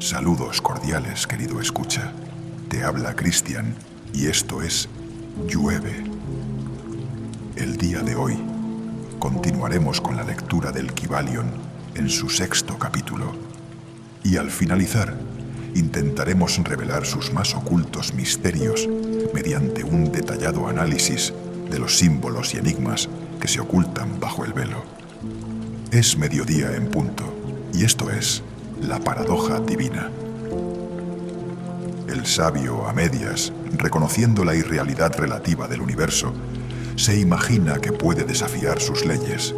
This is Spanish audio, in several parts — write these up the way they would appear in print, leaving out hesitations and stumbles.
Saludos cordiales, querido escucha. Te habla Cristian y esto es Llueve. El día de hoy continuaremos con la lectura del Kybalion en su 6º capítulo y al finalizar intentaremos revelar sus más ocultos misterios mediante un detallado análisis de los símbolos y enigmas que se ocultan bajo el velo. Es mediodía en punto y esto es la paradoja divina. El sabio, a medias, reconociendo la irrealidad relativa del universo, se imagina que puede desafiar sus leyes.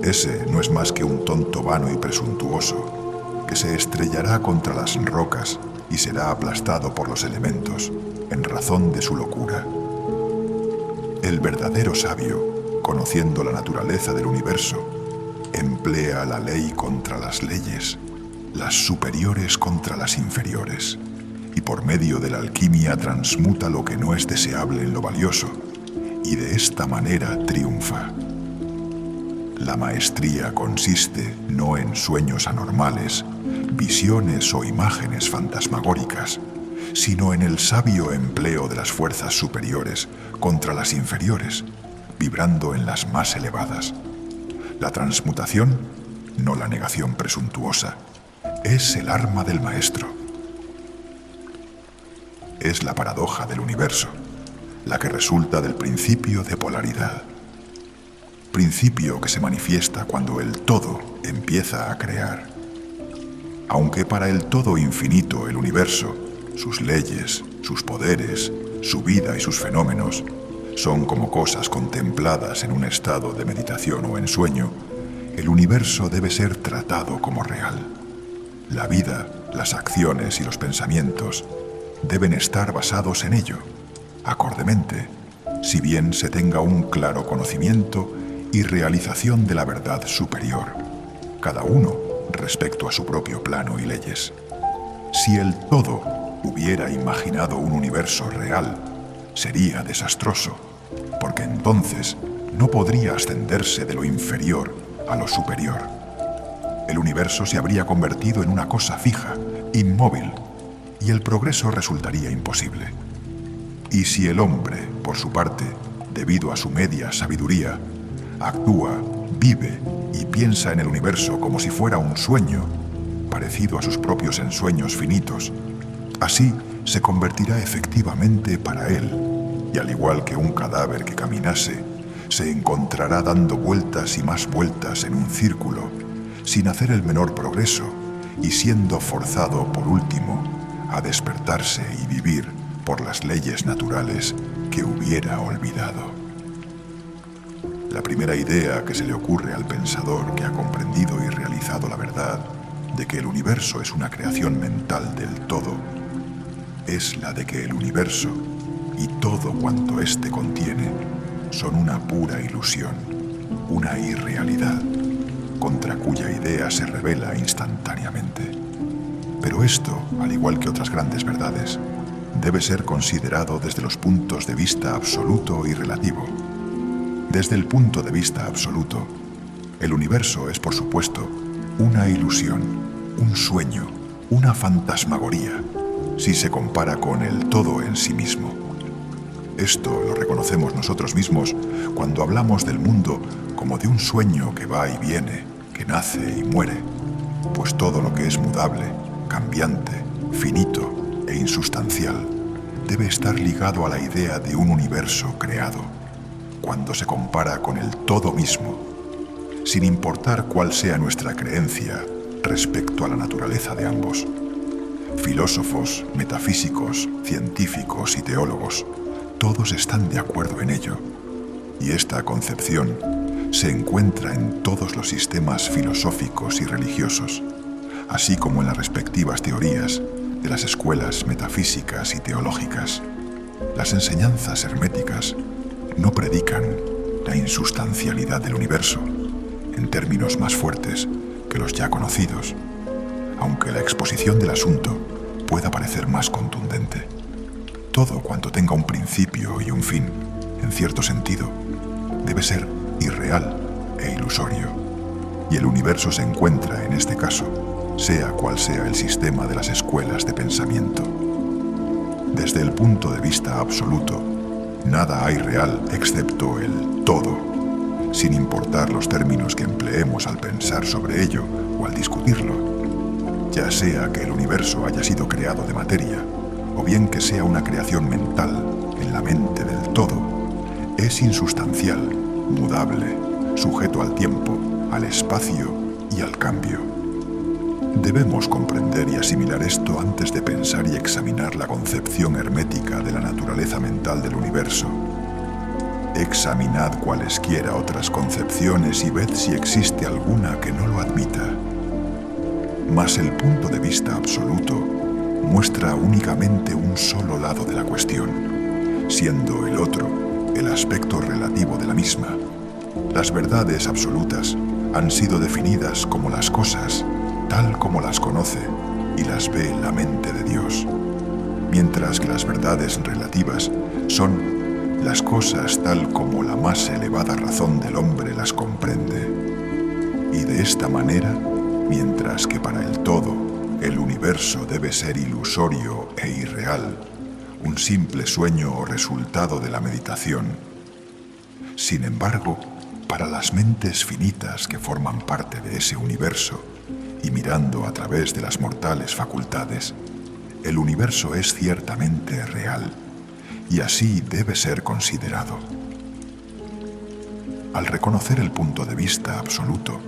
Ese no es más que un tonto vano y presuntuoso, que se estrellará contra las rocas y será aplastado por los elementos, en razón de su locura. El verdadero sabio, conociendo la naturaleza del universo, emplea la ley contra las leyes, las superiores contra las inferiores, y por medio de la alquimia transmuta lo que no es deseable en lo valioso, y de esta manera triunfa. La maestría consiste no en sueños anormales, visiones o imágenes fantasmagóricas, sino en el sabio empleo de las fuerzas superiores contra las inferiores, vibrando en las más elevadas. La transmutación, no la negación presuntuosa, es el arma del maestro. Es la paradoja del universo, la que resulta del principio de polaridad. Principio que se manifiesta cuando el todo empieza a crear. Aunque para el todo infinito, el universo, sus leyes, sus poderes, su vida y sus fenómenos, son como cosas contempladas en un estado de meditación o ensueño, el universo debe ser tratado como real. La vida, las acciones y los pensamientos deben estar basados en ello, acordemente, si bien se tenga un claro conocimiento y realización de la verdad superior, cada uno respecto a su propio plano y leyes. Si el todo hubiera imaginado un universo real, sería desastroso, porque entonces no podría ascenderse de lo inferior a lo superior. El universo se habría convertido en una cosa fija, inmóvil, y el progreso resultaría imposible. Y si el hombre, por su parte, debido a su media sabiduría, actúa, vive y piensa en el universo como si fuera un sueño, parecido a sus propios ensueños finitos, así se convertirá efectivamente para él, y al igual que un cadáver que caminase, se encontrará dando vueltas y más vueltas en un círculo, sin hacer el menor progreso y siendo forzado por último a despertarse y vivir por las leyes naturales que hubiera olvidado. La primera idea que se le ocurre al pensador que ha comprendido y realizado la verdad de que el universo es una creación mental del todo, es la de que el universo y todo cuanto éste contiene son una pura ilusión, una irrealidad, contra cuya idea se revela instantáneamente. Pero esto, al igual que otras grandes verdades, debe ser considerado desde los puntos de vista absoluto y relativo. Desde el punto de vista absoluto, el universo es, por supuesto, una ilusión, un sueño, una fantasmagoría, si se compara con el todo en sí mismo. Esto lo reconocemos nosotros mismos cuando hablamos del mundo como de un sueño que va y viene, que nace y muere, pues todo lo que es mudable, cambiante, finito e insustancial debe estar ligado a la idea de un universo creado, cuando se compara con el todo mismo, sin importar cuál sea nuestra creencia respecto a la naturaleza de ambos. Filósofos, metafísicos, científicos y teólogos, todos están de acuerdo en ello, y esta concepción se encuentra en todos los sistemas filosóficos y religiosos, así como en las respectivas teorías de las escuelas metafísicas y teológicas. Las enseñanzas herméticas no predican la insustancialidad del universo en términos más fuertes que los ya conocidos, aunque la exposición del asunto pueda parecer más contundente. Todo cuanto tenga un principio y un fin, en cierto sentido, debe ser irreal e ilusorio, y el universo se encuentra, en este caso, sea cual sea el sistema de las escuelas de pensamiento. Desde el punto de vista absoluto, nada hay real excepto el todo, sin importar los términos que empleemos al pensar sobre ello o al discutirlo, ya sea que el universo haya sido creado de materia, o bien que sea una creación mental en la mente del todo, es insustancial, mudable, sujeto al tiempo, al espacio y al cambio. Debemos comprender y asimilar esto antes de pensar y examinar la concepción hermética de la naturaleza mental del universo. Examinad cualesquiera otras concepciones y ved si existe alguna que no lo admita. Mas el punto de vista absoluto muestra únicamente un solo lado de la cuestión, siendo el otro el aspecto relativo de la misma. Las verdades absolutas han sido definidas como las cosas tal como las conoce y las ve la mente de Dios, mientras que las verdades relativas son las cosas tal como la más elevada razón del hombre las comprende. Y de esta manera, mientras que para el todo el universo debe ser ilusorio e irreal, un simple sueño o resultado de la meditación, sin embargo, para las mentes finitas que forman parte de ese universo, y mirando a través de las mortales facultades, el universo es ciertamente real, y así debe ser considerado. Al reconocer el punto de vista absoluto,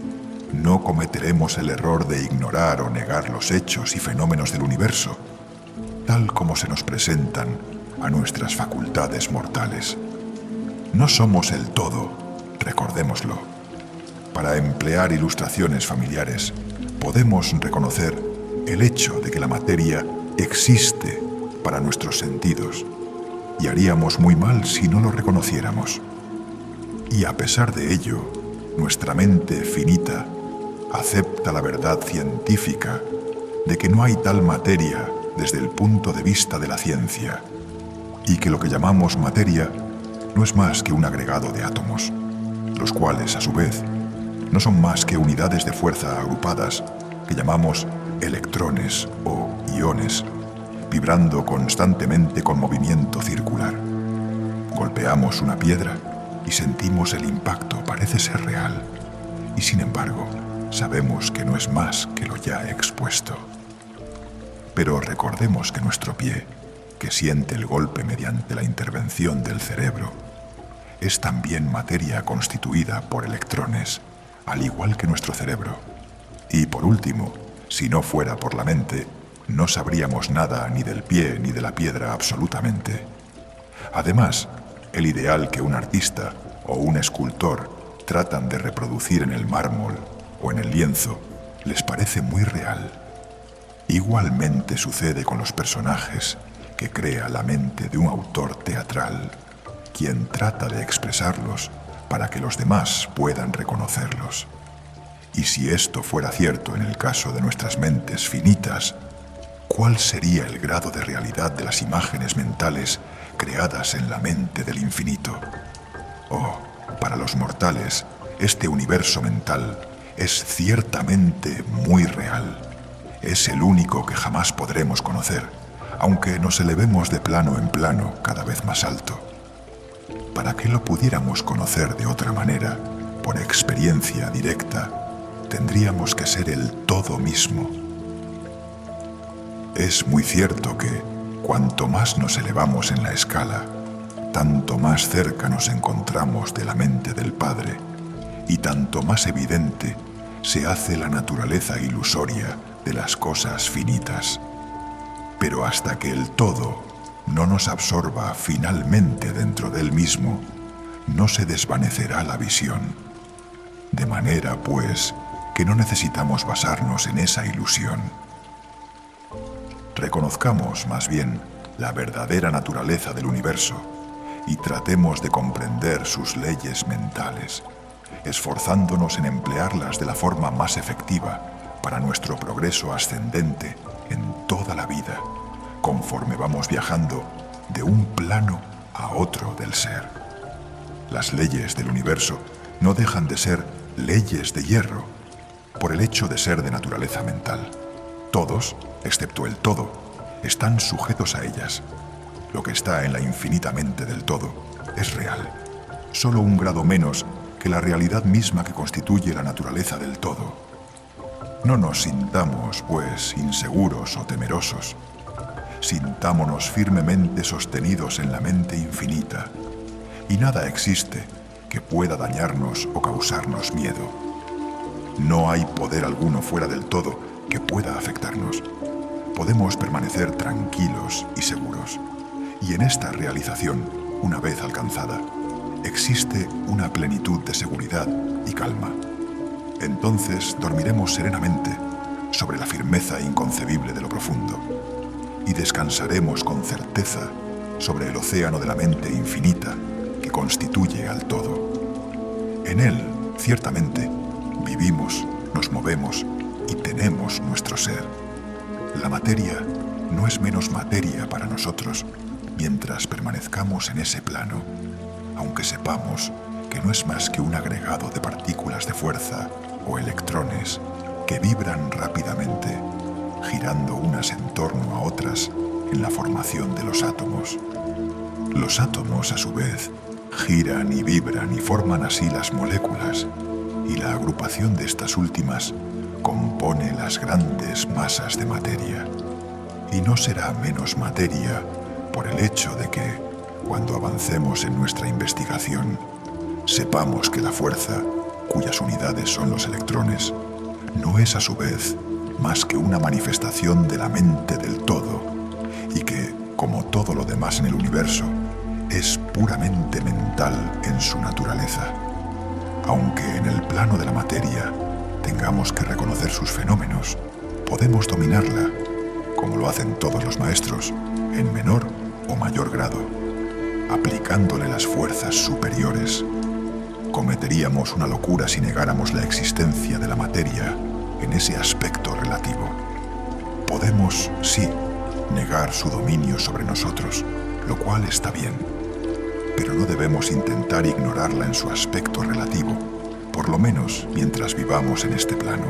no cometeremos el error de ignorar o negar los hechos y fenómenos del universo, tal como se nos presentan a nuestras facultades mortales. No somos el todo, recordémoslo. Para emplear ilustraciones familiares, podemos reconocer el hecho de que la materia existe para nuestros sentidos, y haríamos muy mal si no lo reconociéramos. Y a pesar de ello, nuestra mente finita acepta la verdad científica de que no hay tal materia desde el punto de vista de la ciencia, y que lo que llamamos materia no es más que un agregado de átomos, los cuales, a su vez, no son más que unidades de fuerza agrupadas que llamamos electrones o iones, vibrando constantemente con movimiento circular. Golpeamos una piedra y sentimos el impacto, parece ser real, y sin embargo, sabemos que no es más que lo ya expuesto. Pero recordemos que nuestro pie, que siente el golpe mediante la intervención del cerebro, es también materia constituida por electrones, al igual que nuestro cerebro. Y por último, si no fuera por la mente, no sabríamos nada ni del pie ni de la piedra absolutamente. Además, el ideal que un artista o un escultor tratan de reproducir en el mármol o en el lienzo les parece muy real. Igualmente sucede con los personajes que crea la mente de un autor teatral, quien trata de expresarlos para que los demás puedan reconocerlos. Y si esto fuera cierto en el caso de nuestras mentes finitas, ¿cuál sería el grado de realidad de las imágenes mentales creadas en la mente del infinito? Oh, para los mortales, este universo mental es ciertamente muy real. Es el único que jamás podremos conocer, aunque nos elevemos de plano en plano cada vez más alto. Para que lo pudiéramos conocer de otra manera, por experiencia directa, tendríamos que ser el todo mismo. Es muy cierto que, cuanto más nos elevamos en la escala, tanto más cerca nos encontramos de la mente del Padre, y tanto más evidente se hace la naturaleza ilusoria de las cosas finitas. Pero hasta que el todo no nos absorba finalmente dentro de él mismo, no se desvanecerá la visión. De manera, pues, que no necesitamos basarnos en esa ilusión. Reconozcamos, más bien, la verdadera naturaleza del universo y tratemos de comprender sus leyes mentales, esforzándonos en emplearlas de la forma más efectiva para nuestro progreso ascendente en toda la vida, conforme vamos viajando de un plano a otro del ser. Las leyes del universo no dejan de ser leyes de hierro, por el hecho de ser de naturaleza mental. Todos, excepto el todo, están sujetos a ellas. Lo que está en la infinita mente del todo es real, solo un grado menos que la realidad misma que constituye la naturaleza del todo. No nos sintamos, pues, inseguros o temerosos. Sintámonos firmemente sostenidos en la mente infinita, y nada existe que pueda dañarnos o causarnos miedo. No hay poder alguno fuera del todo que pueda afectarnos. Podemos permanecer tranquilos y seguros. Y en esta realización, una vez alcanzada, existe una plenitud de seguridad y calma. Entonces dormiremos serenamente sobre la firmeza inconcebible de lo profundo y descansaremos con certeza sobre el océano de la mente infinita que constituye al todo. En él, ciertamente, vivimos, nos movemos y tenemos nuestro ser. La materia no es menos materia para nosotros mientras permanezcamos en ese plano, aunque sepamos que no es más que un agregado de partículas de fuerza o electrones que vibran rápidamente, girando unas en torno a otras en la formación de los átomos. Los átomos, a su vez, giran y vibran y forman así las moléculas, y la agrupación de estas últimas compone las grandes masas de materia. Y no será menos materia por el hecho de que, cuando avancemos en nuestra investigación, sepamos que la fuerza, cuyas unidades son los electrones, no es a su vez más que una manifestación de la mente del todo, y que, como todo lo demás en el universo, es puramente mental en su naturaleza. Aunque en el plano de la materia tengamos que reconocer sus fenómenos, podemos dominarla, como lo hacen todos los maestros, en menor o mayor grado, aplicándole las fuerzas superiores. Cometeríamos una locura si negáramos la existencia de la materia en ese aspecto relativo. Podemos, sí, negar su dominio sobre nosotros, lo cual está bien, pero no debemos intentar ignorarla en su aspecto relativo, por lo menos mientras vivamos en este plano.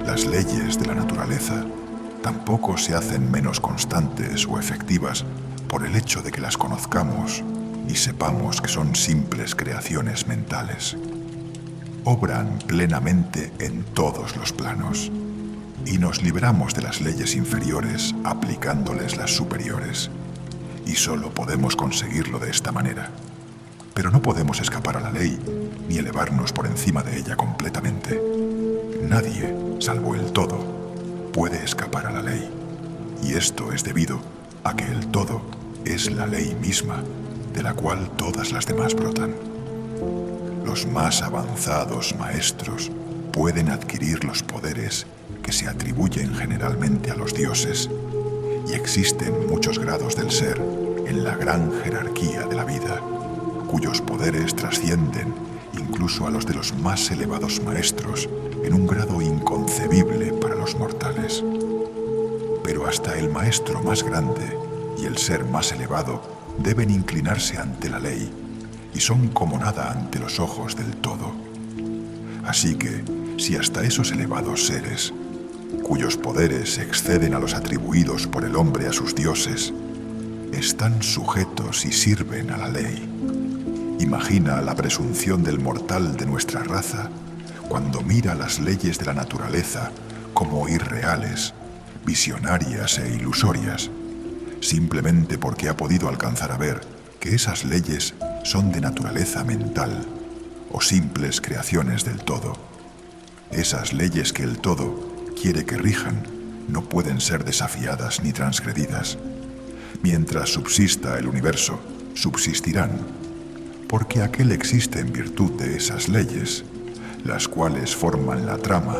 Las leyes de la naturaleza tampoco se hacen menos constantes o efectivas por el hecho de que las conozcamos y sepamos que son simples creaciones mentales. Obran plenamente en todos los planos, y nos libramos de las leyes inferiores aplicándoles las superiores, y solo podemos conseguirlo de esta manera. Pero no podemos escapar a la ley ni elevarnos por encima de ella completamente. Nadie, salvo el todo, puede escapar a la ley, y esto es debido a que el todo es la ley misma, de la cual todas las demás brotan. Los más avanzados maestros pueden adquirir los poderes que se atribuyen generalmente a los dioses, y existen muchos grados del ser en la gran jerarquía de la vida, cuyos poderes trascienden incluso a los de los más elevados maestros en un grado inconcebible para los mortales. Pero hasta el maestro más grande y el ser más elevado deben inclinarse ante la ley, y son como nada ante los ojos del todo. Así que, si hasta esos elevados seres, cuyos poderes exceden a los atribuidos por el hombre a sus dioses, están sujetos y sirven a la ley, imagina la presunción del mortal de nuestra raza cuando mira las leyes de la naturaleza como irreales, visionarias e ilusorias, simplemente porque ha podido alcanzar a ver que esas leyes son de naturaleza mental o simples creaciones del todo. Esas leyes que el todo quiere que rijan no pueden ser desafiadas ni transgredidas. Mientras subsista el universo, subsistirán, porque aquel existe en virtud de esas leyes, las cuales forman la trama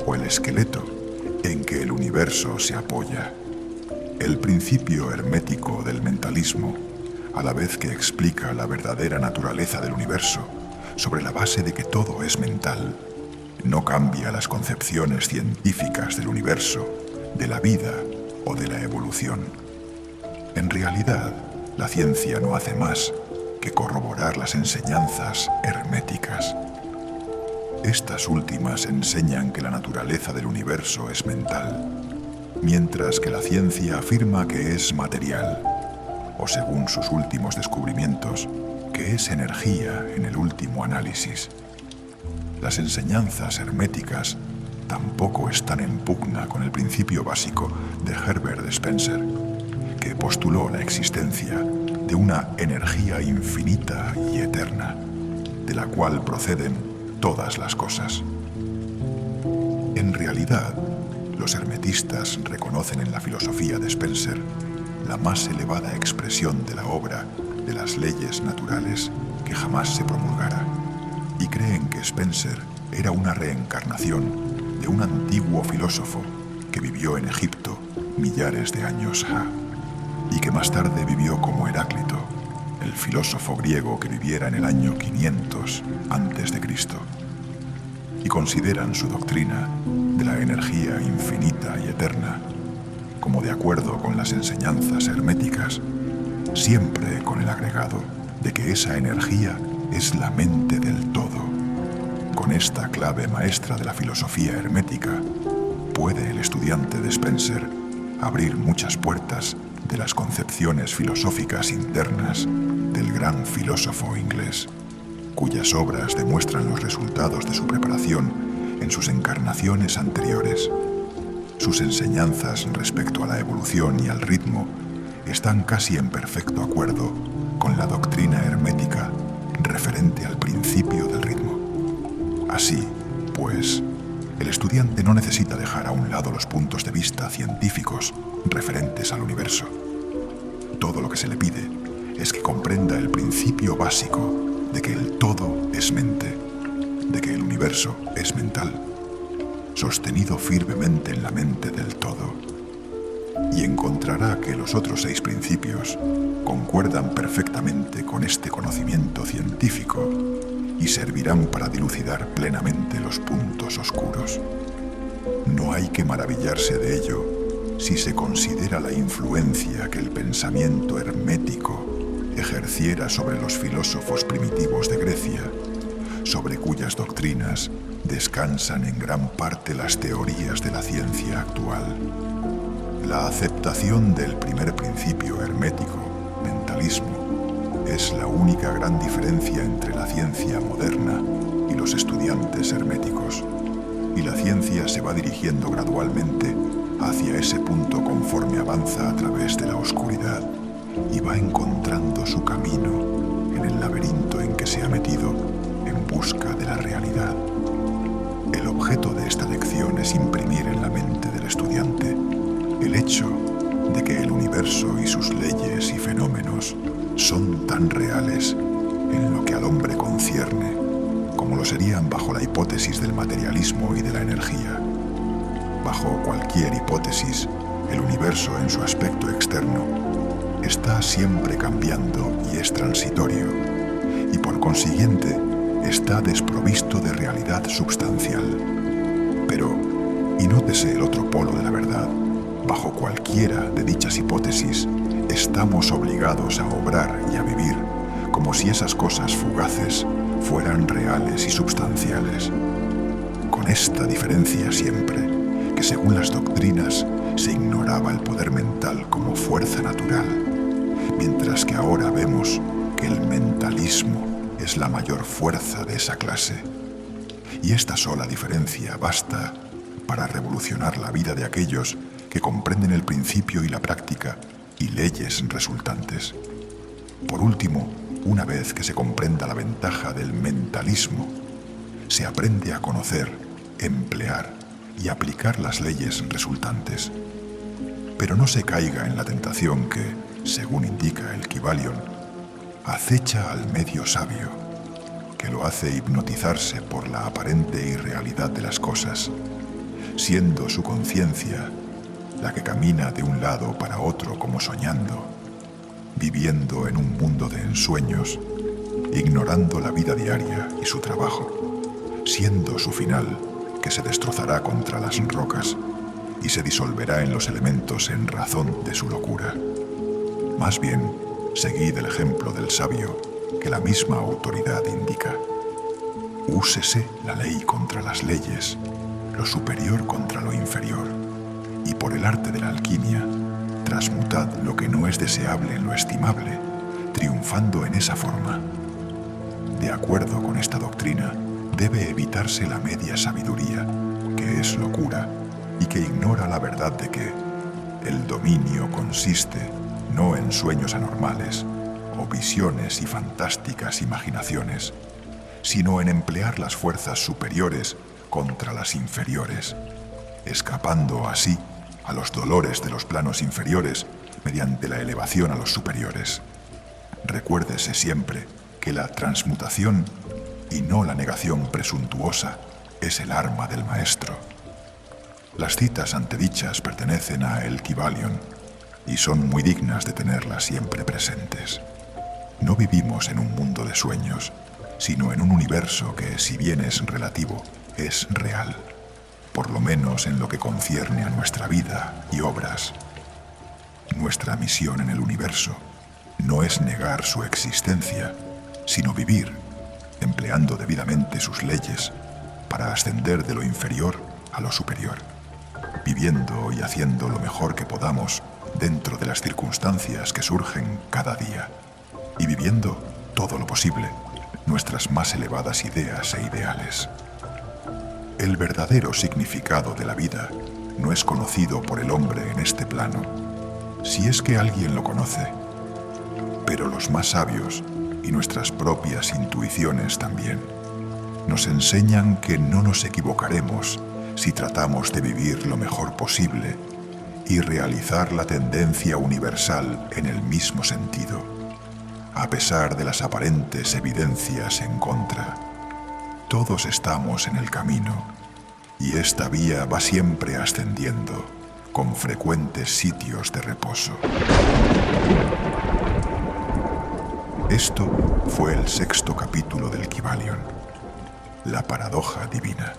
o el esqueleto en que el universo se apoya. El principio hermético del mentalismo, a la vez que explica la verdadera naturaleza del universo sobre la base de que todo es mental, no cambia las concepciones científicas del universo, de la vida o de la evolución. En realidad, la ciencia no hace más que corroborar las enseñanzas herméticas. Estas últimas enseñan que la naturaleza del universo es mental, mientras que la ciencia afirma que es material, o según sus últimos descubrimientos, que es energía en el último análisis. Las enseñanzas herméticas tampoco están en pugna con el principio básico de Herbert Spencer, que postuló la existencia de una energía infinita y eterna, de la cual proceden todas las cosas. En realidad, los hermetistas reconocen en la filosofía de Spencer la más elevada expresión de la obra de las leyes naturales que jamás se promulgara, y creen que Spencer era una reencarnación de un antiguo filósofo que vivió en Egipto millares de años ha, y que más tarde vivió como Heráclito, el filósofo griego que viviera en el año 500 a.C., y consideran su doctrina de la energía infinita y eterna como de acuerdo con las enseñanzas herméticas, siempre con el agregado de que esa energía es la mente del todo. Con esta clave maestra de la filosofía hermética, puede el estudiante de Spencer abrir muchas puertas de las concepciones filosóficas internas del gran filósofo inglés, cuyas obras demuestran los resultados de su preparación en sus encarnaciones anteriores. Sus enseñanzas respecto a la evolución y al ritmo están casi en perfecto acuerdo con la doctrina hermética referente al principio del ritmo. Así, pues, el estudiante no necesita dejar a un lado los puntos de vista científicos referentes al universo. Todo lo que se le pide es que comprenda el principio básico de que el todo es mente, de que el universo es mental, sostenido firmemente en la mente del todo, y encontrará que los otros 6 principios concuerdan perfectamente con este conocimiento científico y servirán para dilucidar plenamente los puntos oscuros. No hay que maravillarse de ello si se considera la influencia que el pensamiento hermético ejerciera sobre los filósofos primitivos de Grecia, sobre cuyas doctrinas descansan en gran parte las teorías de la ciencia actual. La aceptación del primer principio hermético, mentalismo, es la única gran diferencia entre la ciencia moderna y los estudiantes herméticos, y la ciencia se va dirigiendo gradualmente hacia ese punto conforme avanza a través de la oscuridad y va encontrando su camino en el laberinto en que se ha metido en busca de la realidad. El objeto de esta lección es imprimir en la mente del estudiante el hecho de que el universo y sus leyes y fenómenos son tan reales en lo que al hombre concierne como lo serían bajo la hipótesis del materialismo y de la energía. Bajo cualquier hipótesis, el universo en su aspecto externo está siempre cambiando y es transitorio, y por consiguiente está desprovisto de realidad substancial. Pero, y nótese el otro polo de la verdad, bajo cualquiera de dichas hipótesis, estamos obligados a obrar y a vivir como si esas cosas fugaces fueran reales y substanciales. Con esta diferencia siempre, que según las doctrinas se ignoraba el poder mental como fuerza natural, mientras que ahora vemos que el mentalismo es la mayor fuerza de esa clase. Y esta sola diferencia basta para revolucionar la vida de aquellos que comprenden el principio y la práctica y leyes resultantes. Por último, una vez que se comprenda la ventaja del mentalismo, se aprende a conocer, emplear y aplicar las leyes resultantes. Pero no se caiga en la tentación que, según indica el Kybalion, acecha al medio sabio, que lo hace hipnotizarse por la aparente irrealidad de las cosas, siendo su conciencia la que camina de un lado para otro como soñando, viviendo en un mundo de ensueños, ignorando la vida diaria y su trabajo, siendo su final que se destrozará contra las rocas y se disolverá en los elementos en razón de su locura. Más bien, seguid el ejemplo del sabio que la misma autoridad indica. Úsese la ley contra las leyes, lo superior contra lo inferior, y por el arte de la alquimia, transmutad lo que no es deseable en lo estimable, triunfando en esa forma. De acuerdo con esta doctrina, debe evitarse la media sabiduría, que es locura, y que ignora la verdad de que el dominio consiste no en sueños anormales o visiones y fantásticas imaginaciones, sino en emplear las fuerzas superiores contra las inferiores, escapando así a los dolores de los planos inferiores mediante la elevación a los superiores. Recuérdese siempre que la transmutación y no la negación presuntuosa es el arma del maestro. Las citas antedichas pertenecen a El Kybalion y son muy dignas de tenerlas siempre presentes. No vivimos en un mundo de sueños, sino en un universo que, si bien es relativo, es real, por lo menos en lo que concierne a nuestra vida y obras. Nuestra misión en el universo no es negar su existencia, sino vivir, empleando debidamente sus leyes, para ascender de lo inferior a lo superior, viviendo y haciendo lo mejor que podamos dentro de las circunstancias que surgen cada día, y viviendo todo lo posible nuestras más elevadas ideas e ideales. El verdadero significado de la vida no es conocido por el hombre en este plano, si es que alguien lo conoce, pero los más sabios y nuestras propias intuiciones también nos enseñan que no nos equivocaremos si tratamos de vivir lo mejor posible y realizar la tendencia universal en el mismo sentido, a pesar de las aparentes evidencias en contra. Todos estamos en el camino, y esta vía va siempre ascendiendo, con frecuentes sitios de reposo. Esto fue el 6º capítulo del Kybalion, la paradoja divina.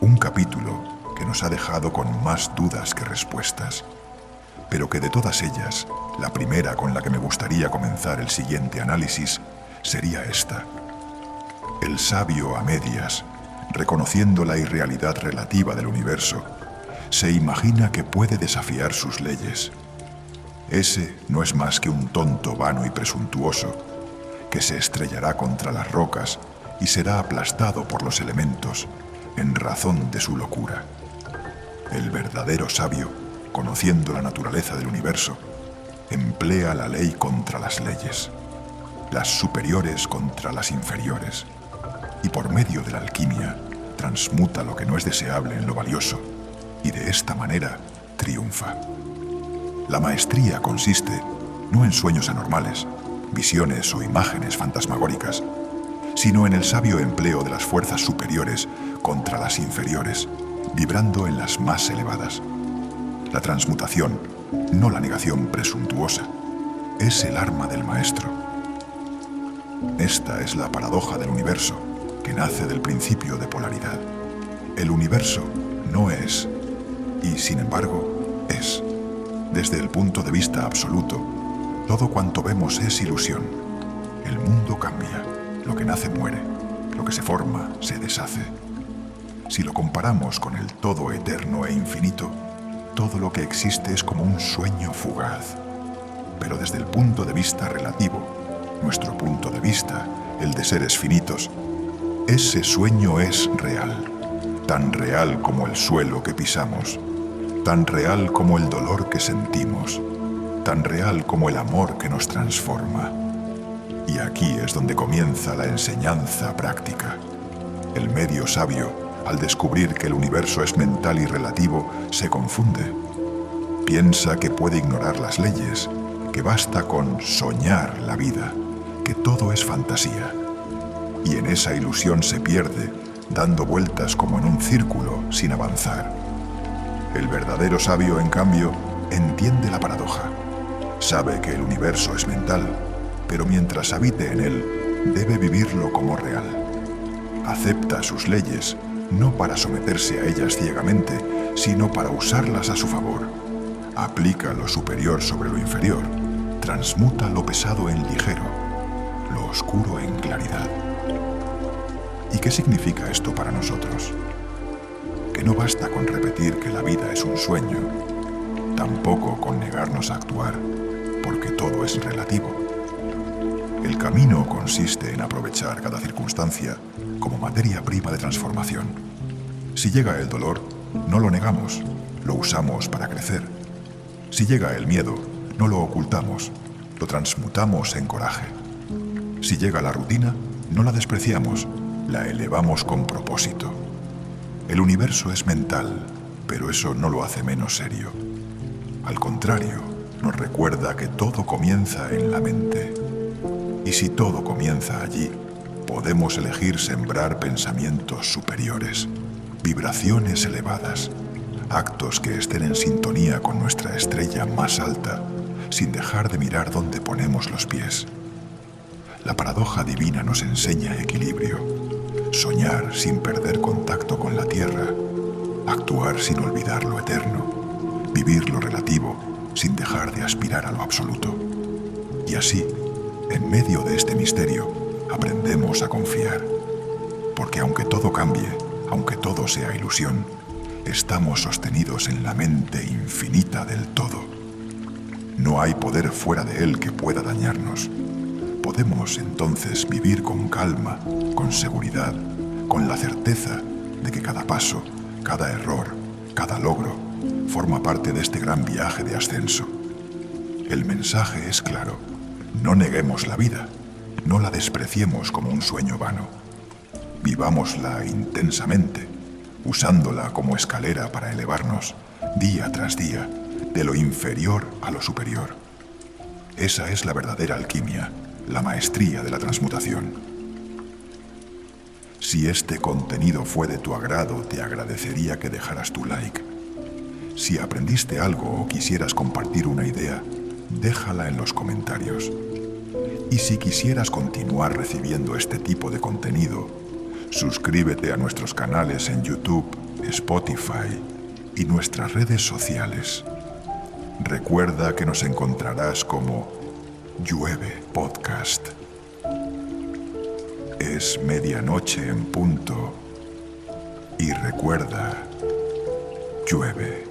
Un capítulo que nos ha dejado con más dudas que respuestas, pero que de todas ellas, la primera con la que me gustaría comenzar el siguiente análisis sería esta. El sabio a medias, reconociendo la irrealidad relativa del universo, se imagina que puede desafiar sus leyes. Ese no es más que un tonto vano y presuntuoso, que se estrellará contra las rocas y será aplastado por los elementos en razón de su locura. El verdadero sabio, conociendo la naturaleza del universo, emplea la ley contra las leyes, las superiores contra las inferiores, y por medio de la alquimia transmuta lo que no es deseable en lo valioso, y de esta manera triunfa. La maestría consiste no en sueños anormales, visiones o imágenes fantasmagóricas, sino en el sabio empleo de las fuerzas superiores contra las inferiores, vibrando en las más elevadas. La transmutación, no la negación presuntuosa, es el arma del maestro. Esta es la paradoja del universo, que nace del principio de polaridad. El universo no es, y sin embargo es. Desde el punto de vista absoluto, todo cuanto vemos es ilusión. El mundo cambia, lo que nace muere, lo que se forma se deshace. Si lo comparamos con el todo eterno e infinito, todo lo que existe es como un sueño fugaz. Pero desde el punto de vista relativo, nuestro punto de vista, el de seres finitos, ese sueño es real, tan real como el suelo que pisamos, tan real como el dolor que sentimos, tan real como el amor que nos transforma. Y aquí es donde comienza la enseñanza práctica. El medio sabio, al descubrir que el universo es mental y relativo, se confunde. Piensa que puede ignorar las leyes, que basta con soñar la vida, que todo es fantasía. Y en esa ilusión se pierde, dando vueltas como en un círculo sin avanzar. El verdadero sabio, en cambio, entiende la paradoja. Sabe que el universo es mental, pero mientras habite en él, debe vivirlo como real. Acepta sus leyes, no para someterse a ellas ciegamente, sino para usarlas a su favor. Aplica lo superior sobre lo inferior, transmuta lo pesado en ligero, lo oscuro en claridad. ¿Y qué significa esto para nosotros? Que no basta con repetir que la vida es un sueño, tampoco con negarnos a actuar, porque todo es relativo. El camino consiste en aprovechar cada circunstancia como materia prima de transformación. Si llega el dolor, no lo negamos, lo usamos para crecer. Si llega el miedo, no lo ocultamos, lo transmutamos en coraje. Si llega la rutina, no la despreciamos, la elevamos con propósito. El universo es mental, pero eso no lo hace menos serio. Al contrario, nos recuerda que todo comienza en la mente. Y si todo comienza allí, podemos elegir sembrar pensamientos superiores, vibraciones elevadas, actos que estén en sintonía con nuestra estrella más alta, sin dejar de mirar dónde ponemos los pies. La paradoja divina nos enseña equilibrio, soñar sin perder contacto con la tierra, actuar sin olvidar lo eterno, vivir lo relativo sin dejar de aspirar a lo absoluto. Y así, en medio de este misterio, aprendemos a confiar, porque aunque todo cambie, aunque todo sea ilusión, estamos sostenidos en la mente infinita del todo. No hay poder fuera de él que pueda dañarnos. Podemos entonces vivir con calma, con seguridad, con la certeza de que cada paso, cada error, cada logro, forma parte de este gran viaje de ascenso. El mensaje es claro: no neguemos la vida, no la despreciemos como un sueño vano. Vivámosla intensamente, usándola como escalera para elevarnos, día tras día, de lo inferior a lo superior. Esa es la verdadera alquimia, la maestría de la transmutación. Si este contenido fue de tu agrado, te agradecería que dejaras tu like. Si aprendiste algo o quisieras compartir una idea, déjala en los comentarios. Y si quisieras continuar recibiendo este tipo de contenido, suscríbete a nuestros canales en YouTube, Spotify y nuestras redes sociales. Recuerda que nos encontrarás como Llueve Podcast. Es medianoche en punto y recuerda, llueve.